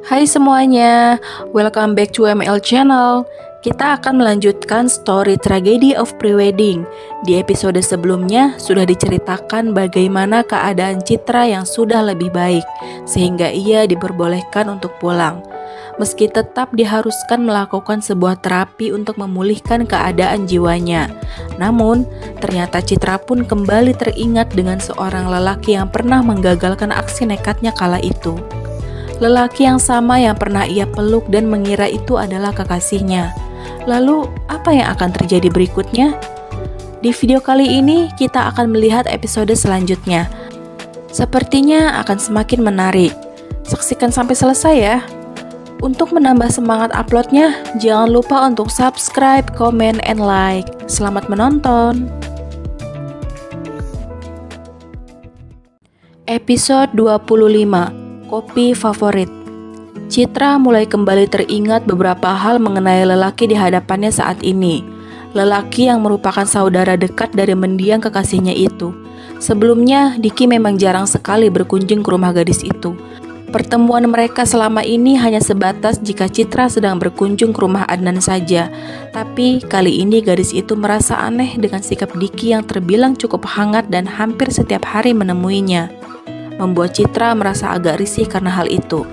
Hai semuanya, welcome back to ML Channel. Kita akan melanjutkan story Tragedy of Prewedding. Di episode sebelumnya sudah diceritakan bagaimana keadaan Citra yang sudah lebih baik, sehingga ia diperbolehkan untuk pulang. Meski tetap diharuskan melakukan sebuah terapi untuk memulihkan keadaan jiwanya. Namun, ternyata Citra pun kembali teringat dengan seorang lelaki yang pernah menggagalkan aksi nekatnya kala itu. Lelaki yang sama yang pernah ia peluk dan mengira itu adalah kekasihnya. Lalu, apa yang akan terjadi berikutnya? Di video kali ini, kita akan melihat episode selanjutnya. Sepertinya akan semakin menarik. Saksikan sampai selesai ya. Untuk menambah semangat uploadnya, jangan lupa untuk subscribe, comment, and like. Selamat menonton! Episode 25, Kopi Favorit. Citra mulai kembali teringat beberapa hal mengenai lelaki di hadapannya saat ini. Lelaki yang merupakan saudara dekat dari mendiang kekasihnya itu. Sebelumnya, Diki memang jarang sekali berkunjung ke rumah gadis itu. Pertemuan mereka selama ini hanya sebatas jika Citra sedang berkunjung ke rumah Adnan saja. Tapi kali ini gadis itu merasa aneh dengan sikap Diki yang terbilang cukup hangat dan hampir setiap hari menemuinya. Membuat Citra merasa agak risih karena hal itu.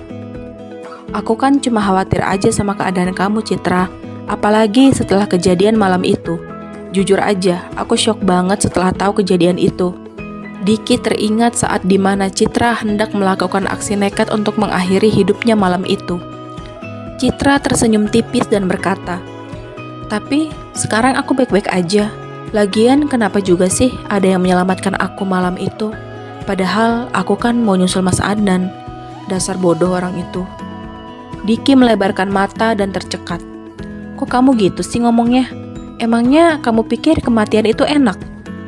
Aku kan cuma khawatir aja sama keadaan kamu, Citra. Apalagi setelah kejadian malam itu. Jujur aja, aku syok banget setelah tahu kejadian itu. Diki teringat saat dimana Citra hendak melakukan aksi nekat untuk mengakhiri hidupnya malam itu. Citra tersenyum tipis dan berkata, "Tapi sekarang aku baik-baik aja. Lagian kenapa juga sih ada yang menyelamatkan aku malam itu? Padahal aku kan mau nyusul Mas Adnan." Dasar bodoh orang itu. Diki melebarkan mata dan tercekat. "Kok kamu gitu sih ngomongnya? Emangnya kamu pikir kematian itu enak?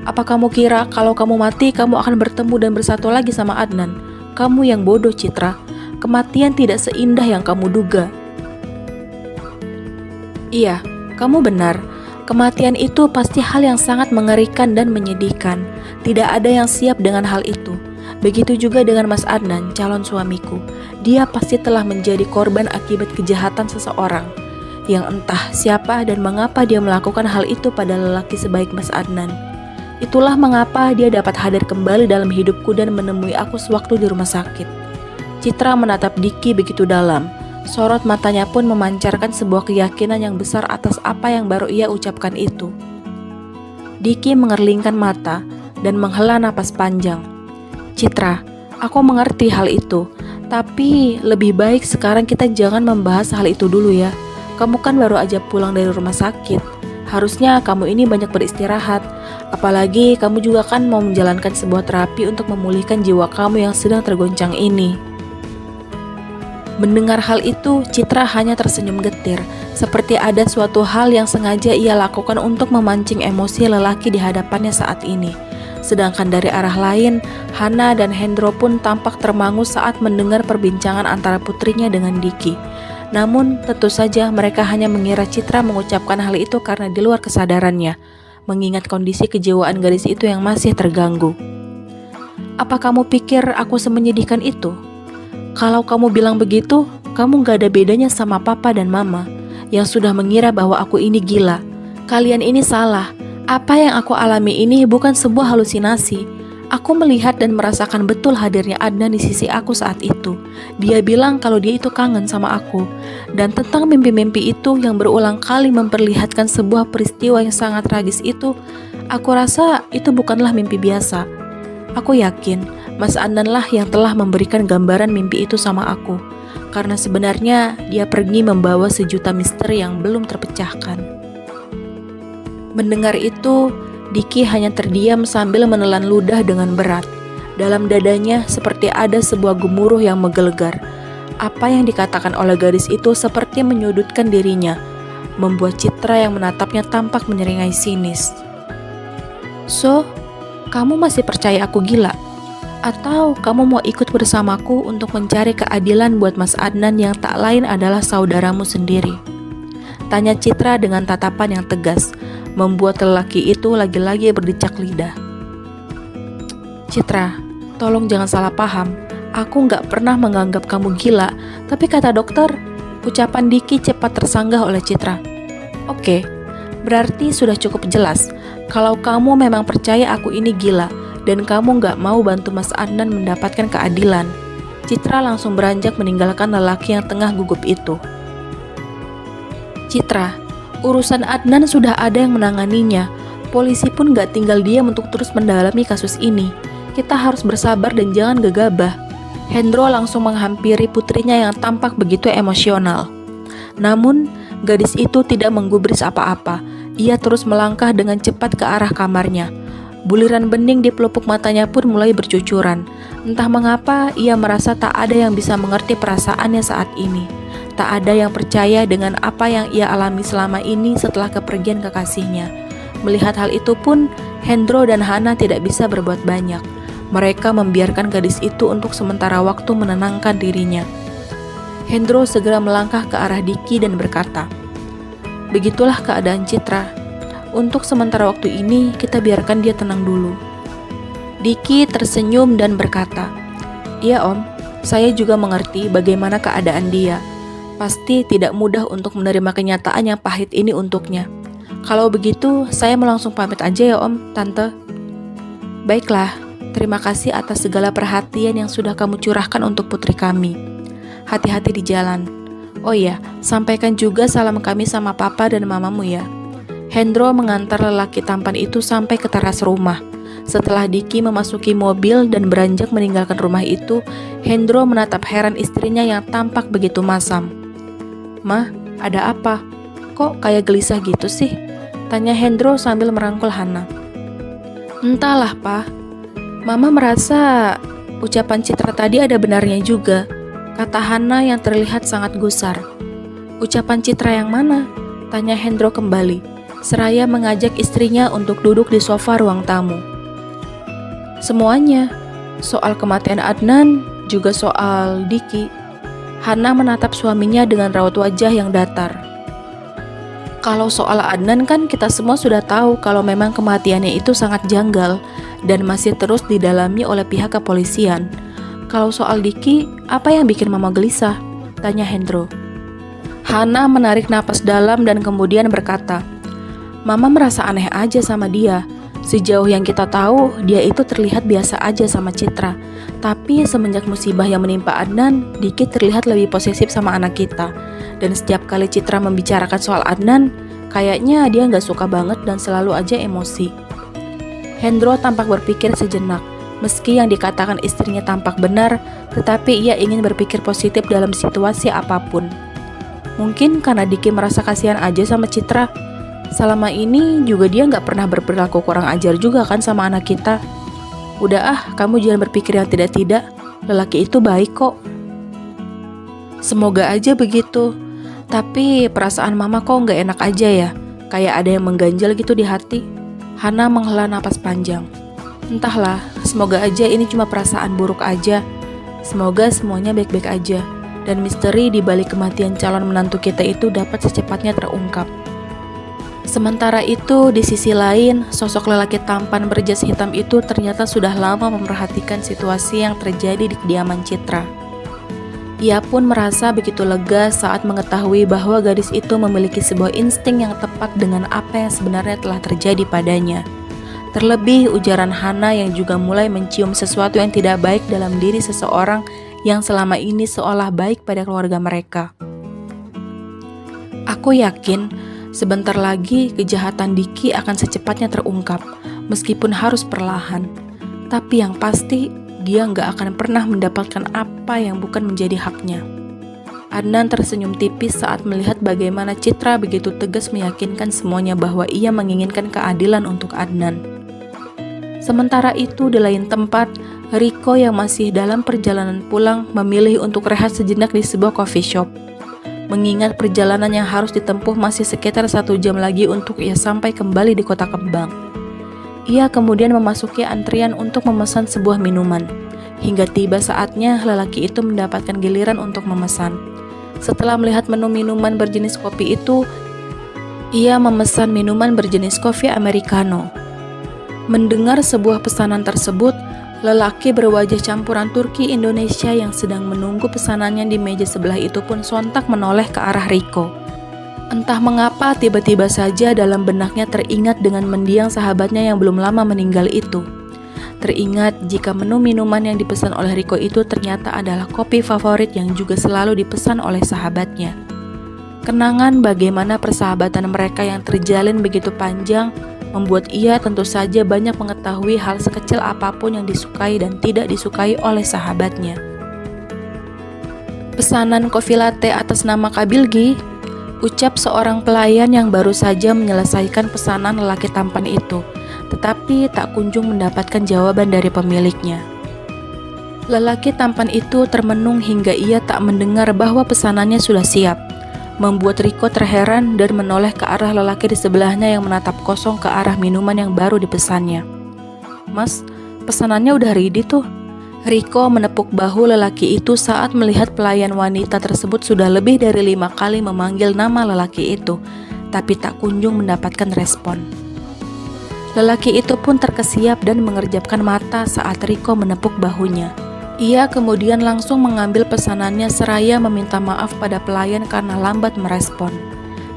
Apa kamu kira kalau kamu mati kamu akan bertemu dan bersatu lagi sama Adnan? Kamu yang bodoh, Citra. Kematian tidak seindah yang kamu duga." "Iya, kamu benar. Kematian itu pasti hal yang sangat mengerikan dan menyedihkan. Tidak ada yang siap dengan hal itu. Begitu juga dengan Mas Adnan, calon suamiku. Dia pasti telah menjadi korban akibat kejahatan seseorang. Yang entah siapa dan mengapa dia melakukan hal itu pada lelaki sebaik Mas Adnan. Itulah mengapa dia dapat hadir kembali dalam hidupku dan menemui aku sewaktu di rumah sakit." Citra menatap Diki begitu dalam. Sorot matanya pun memancarkan sebuah keyakinan yang besar atas apa yang baru ia ucapkan itu. Diki mengerlingkan mata dan menghela napas panjang. "Citra, aku mengerti hal itu. Tapi lebih baik sekarang kita jangan membahas hal itu dulu ya. Kamu kan baru aja pulang dari rumah sakit. Harusnya kamu ini banyak beristirahat. Apalagi kamu juga kan mau menjalankan sebuah terapi untuk memulihkan jiwa kamu yang sedang tergoncang ini." Mendengar hal itu, Citra hanya tersenyum getir, seperti ada suatu hal yang sengaja ia lakukan untuk memancing emosi lelaki di hadapannya saat ini. Sedangkan dari arah lain, Hana dan Hendro pun tampak termangu saat mendengar perbincangan antara putrinya dengan Diki. Namun, tentu saja mereka hanya mengira Citra mengucapkan hal itu karena di luar kesadarannya, mengingat kondisi kejiwaan gadis itu yang masih terganggu. "Apa kamu pikir aku semenyedihkan itu? Kalau kamu bilang begitu, kamu gak ada bedanya sama papa dan mama yang sudah mengira bahwa aku ini gila. Kalian ini salah. Apa yang aku alami ini bukan sebuah halusinasi. Aku melihat dan merasakan betul hadirnya Adnan di sisi aku saat itu. Dia bilang kalau dia itu kangen sama aku. Dan tentang mimpi-mimpi itu yang berulang kali memperlihatkan sebuah peristiwa yang sangat tragis itu, aku rasa itu bukanlah mimpi biasa. Aku yakin Mas Adnan lah yang telah memberikan gambaran mimpi itu sama aku. Karena sebenarnya dia pergi membawa sejuta misteri yang belum terpecahkan." Mendengar itu, Diki hanya terdiam sambil menelan ludah dengan berat. Dalam dadanya seperti ada sebuah gemuruh yang menggelegar. Apa yang dikatakan oleh gadis itu seperti menyudutkan dirinya, membuat Citra yang menatapnya tampak menyeringai sinis. "So, kamu masih percaya aku gila? Atau kamu mau ikut bersamaku untuk mencari keadilan buat Mas Adnan yang tak lain adalah saudaramu sendiri?" Tanya Citra dengan tatapan yang tegas, membuat lelaki itu lagi-lagi berdecak lidah. "Citra, tolong jangan salah paham. Aku nggak pernah menganggap kamu gila, tapi kata dokter, ucapan Diki cepat tersanggah oleh Citra. Oke, berarti sudah cukup jelas kalau kamu memang percaya aku ini gila dan kamu nggak mau bantu Mas Adnan mendapatkan keadilan. Citra langsung beranjak meninggalkan lelaki yang tengah gugup itu. Citra, urusan Adnan sudah ada yang menanganinya. Polisi pun nggak tinggal diam untuk terus mendalami kasus ini. Kita harus bersabar dan jangan gegabah. Hendro langsung menghampiri putrinya yang tampak begitu emosional. Namun, gadis itu tidak menggubris apa-apa. Ia terus melangkah dengan cepat ke arah kamarnya. Buliran bening di pelupuk matanya pun mulai bercucuran. Entah mengapa, ia merasa tak ada yang bisa mengerti perasaannya saat ini. Tak ada yang percaya dengan apa yang ia alami selama ini setelah kepergian kekasihnya. Melihat hal itu pun, Hendro dan Hana tidak bisa berbuat banyak. Mereka membiarkan gadis itu untuk sementara waktu menenangkan dirinya. Hendro segera melangkah ke arah Diki dan berkata, "Begitulah keadaan Citra. Untuk sementara waktu ini, kita biarkan dia tenang dulu." Diki tersenyum dan berkata, "Iya Om, saya juga mengerti bagaimana keadaan dia. Pasti tidak mudah untuk menerima kenyataan yang pahit ini untuknya. Kalau begitu, saya mau langsung pamit aja ya Om, Tante." "Baiklah, terima kasih atas segala perhatian yang sudah kamu curahkan untuk putri kami. Hati-hati di jalan. Oh iya, sampaikan juga salam kami sama papa dan mamamu ya." Hendro mengantar lelaki tampan itu sampai ke teras rumah. Setelah Diki memasuki mobil dan beranjak meninggalkan rumah itu, Hendro menatap heran istrinya yang tampak begitu masam. "Ma, ada apa? Kok kayak gelisah gitu sih?" tanya Hendro sambil merangkul Hana. "Entahlah, Pa. Mama merasa ucapan Citra tadi ada benarnya juga," kata Hana yang terlihat sangat gusar. "Ucapan Citra yang mana?" tanya Hendro kembali, seraya mengajak istrinya untuk duduk di sofa ruang tamu. "Semuanya, soal kematian Adnan, juga soal Diki." Hana menatap suaminya dengan raut wajah yang datar. "Kalau soal Adnan kan kita semua sudah tahu kalau memang kematiannya itu sangat janggal dan masih terus didalami oleh pihak kepolisian. Kalau soal Diki, apa yang bikin Mama gelisah?" tanya Hendro. Hana menarik napas dalam dan kemudian berkata, "Mama merasa aneh aja sama dia. Sejauh yang kita tahu, dia itu terlihat biasa aja sama Citra. Tapi semenjak musibah yang menimpa Adnan, Diki terlihat lebih posesif sama anak kita. Dan setiap kali Citra membicarakan soal Adnan, kayaknya dia nggak suka banget dan selalu aja emosi." Hendro tampak berpikir sejenak. Meski yang dikatakan istrinya tampak benar, tetapi ia ingin berpikir positif dalam situasi apapun. Mungkin karena Diki merasa kasihan aja sama Citra. Selama ini juga dia nggak pernah berperilaku kurang ajar juga kan sama anak kita. Udah ah, kamu jangan berpikir yang tidak-tidak. Lelaki itu baik kok. Semoga aja begitu. Tapi perasaan Mama kok nggak enak aja ya. Kayak ada yang mengganjal gitu di hati. Hana menghela napas panjang. Entahlah, semoga aja ini cuma perasaan buruk aja. Semoga semuanya baik-baik aja. Dan misteri di balik kematian calon menantu kita itu dapat secepatnya terungkap. Sementara itu, di sisi lain, sosok lelaki tampan berjas hitam itu ternyata sudah lama memperhatikan situasi yang terjadi di kediaman Citra. Ia pun merasa begitu lega saat mengetahui bahwa gadis itu memiliki sebuah insting yang tepat dengan apa yang sebenarnya telah terjadi padanya. Terlebih ujaran Hana yang juga mulai mencium sesuatu yang tidak baik dalam diri seseorang yang selama ini seolah baik pada keluarga mereka. "Aku yakin sebentar lagi kejahatan Diki akan secepatnya terungkap, meskipun harus perlahan. Tapi yang pasti, dia nggak akan pernah mendapatkan apa yang bukan menjadi haknya." Adnan tersenyum tipis saat melihat bagaimana Citra begitu tegas meyakinkan semuanya bahwa ia menginginkan keadilan untuk Adnan. Sementara itu di lain tempat, Riko yang masih dalam perjalanan pulang memilih untuk rehat sejenak di sebuah coffee shop. Mengingat perjalanan yang harus ditempuh masih sekitar 1 jam lagi untuk ia sampai kembali di kota Kembang. Ia kemudian memasuki antrian untuk memesan sebuah minuman. Hingga tiba saatnya lelaki itu mendapatkan giliran untuk memesan. Setelah melihat menu minuman berjenis kopi itu, ia memesan minuman berjenis kopi americano. Mendengar sebuah pesanan tersebut, Lelaki berwajah campuran Turki Indonesia yang sedang menunggu pesanannya di meja sebelah itu pun sontak menoleh ke arah Riko. Entah mengapa tiba-tiba saja dalam benaknya teringat dengan mendiang sahabatnya yang belum lama meninggal itu. Teringat jika menu minuman yang dipesan oleh Riko itu ternyata adalah kopi favorit yang juga selalu dipesan oleh sahabatnya. Kenangan bagaimana persahabatan mereka yang terjalin begitu panjang membuat ia tentu saja banyak mengetahui hal sekecil apapun yang disukai dan tidak disukai oleh sahabatnya. Pesanan kopi latte atas nama Kak Bilgi, ucap seorang pelayan yang baru saja menyelesaikan pesanan lelaki tampan itu, tetapi tak kunjung mendapatkan jawaban dari pemiliknya. Lelaki tampan itu termenung hingga ia tak mendengar bahwa pesanannya sudah siap, membuat Riko terheran dan menoleh ke arah lelaki di sebelahnya yang menatap kosong ke arah minuman yang baru dipesannya. "Mas, pesanannya udah ready tuh." Riko menepuk bahu lelaki itu saat melihat pelayan wanita tersebut sudah lebih dari 5 kali memanggil nama lelaki itu, tapi tak kunjung mendapatkan respon. Lelaki itu pun terkesiap dan mengerjapkan mata saat Riko menepuk bahunya. Ia kemudian langsung mengambil pesanannya seraya meminta maaf pada pelayan karena lambat merespon.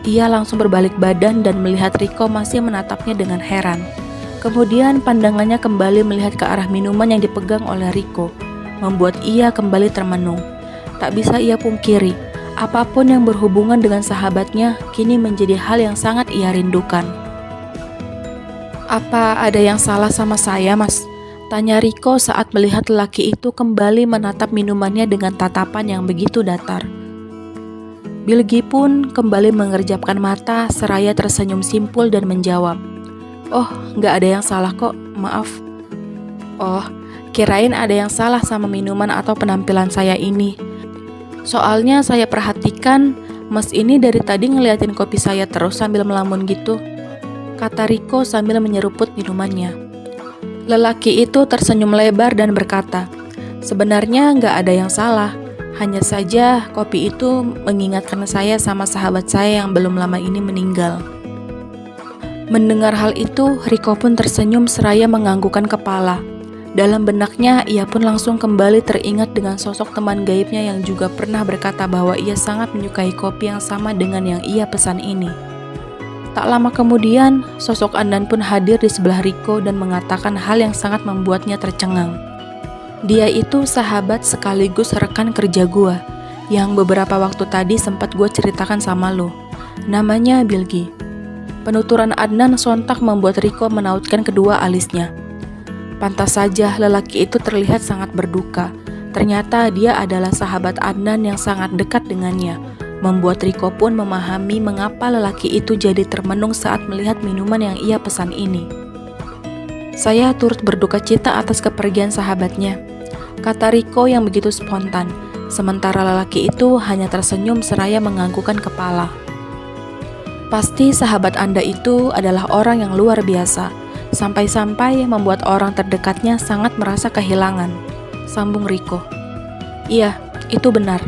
Ia langsung berbalik badan dan melihat Riko masih menatapnya dengan heran. Kemudian pandangannya kembali melihat ke arah minuman yang dipegang oleh Riko, membuat ia kembali termenung. Tak bisa ia pungkiri, apapun yang berhubungan dengan sahabatnya kini menjadi hal yang sangat ia rindukan. "Apa ada yang salah sama saya, Mas?" tanya Riko saat melihat lelaki itu kembali menatap minumannya dengan tatapan yang begitu datar. Bilgi pun kembali mengerjapkan mata seraya tersenyum simpul dan menjawab, "Oh, nggak ada yang salah kok, maaf." "Oh, kirain ada yang salah sama minuman atau penampilan saya ini. Soalnya saya perhatikan Mas ini dari tadi ngeliatin kopi saya terus sambil melamun gitu," kata Riko sambil menyeruput minumannya. Lelaki itu tersenyum lebar dan berkata, "Sebenarnya nggak ada yang salah, hanya saja kopi itu mengingatkan saya sama sahabat saya yang belum lama ini meninggal." Mendengar hal itu, Riko pun tersenyum seraya menganggukkan kepala. Dalam benaknya, ia pun langsung kembali teringat dengan sosok teman gaibnya yang juga pernah berkata bahwa ia sangat menyukai kopi yang sama dengan yang ia pesan ini. Tak lama kemudian, sosok Andan pun hadir di sebelah Riko dan mengatakan hal yang sangat membuatnya tercengang. Dia itu sahabat sekaligus rekan kerja gua, yang beberapa waktu tadi sempat gua ceritakan sama lo. Namanya Bilgi. Penuturan Adnan sontak membuat Riko menautkan kedua alisnya. Pantas saja lelaki itu terlihat sangat berduka. Ternyata dia adalah sahabat Adnan yang sangat dekat dengannya, membuat Riko pun memahami mengapa lelaki itu jadi termenung saat melihat minuman yang ia pesan ini. "Saya turut berduka cita atas kepergian sahabatnya," kata Riko yang begitu spontan, sementara lelaki itu hanya tersenyum seraya menganggukkan kepala. "Pasti sahabat Anda itu adalah orang yang luar biasa, sampai-sampai membuat orang terdekatnya sangat merasa kehilangan," sambung Riko. "Iya, itu benar.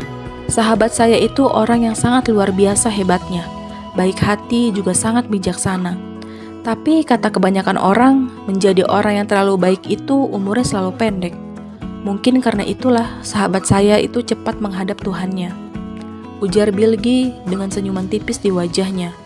Sahabat saya itu orang yang sangat luar biasa hebatnya, baik hati juga sangat bijaksana. Tapi kata kebanyakan orang, menjadi orang yang terlalu baik itu umurnya selalu pendek. Mungkin karena itulah sahabat saya itu cepat menghadap Tuhannya," ujar Bilgi dengan senyuman tipis di wajahnya.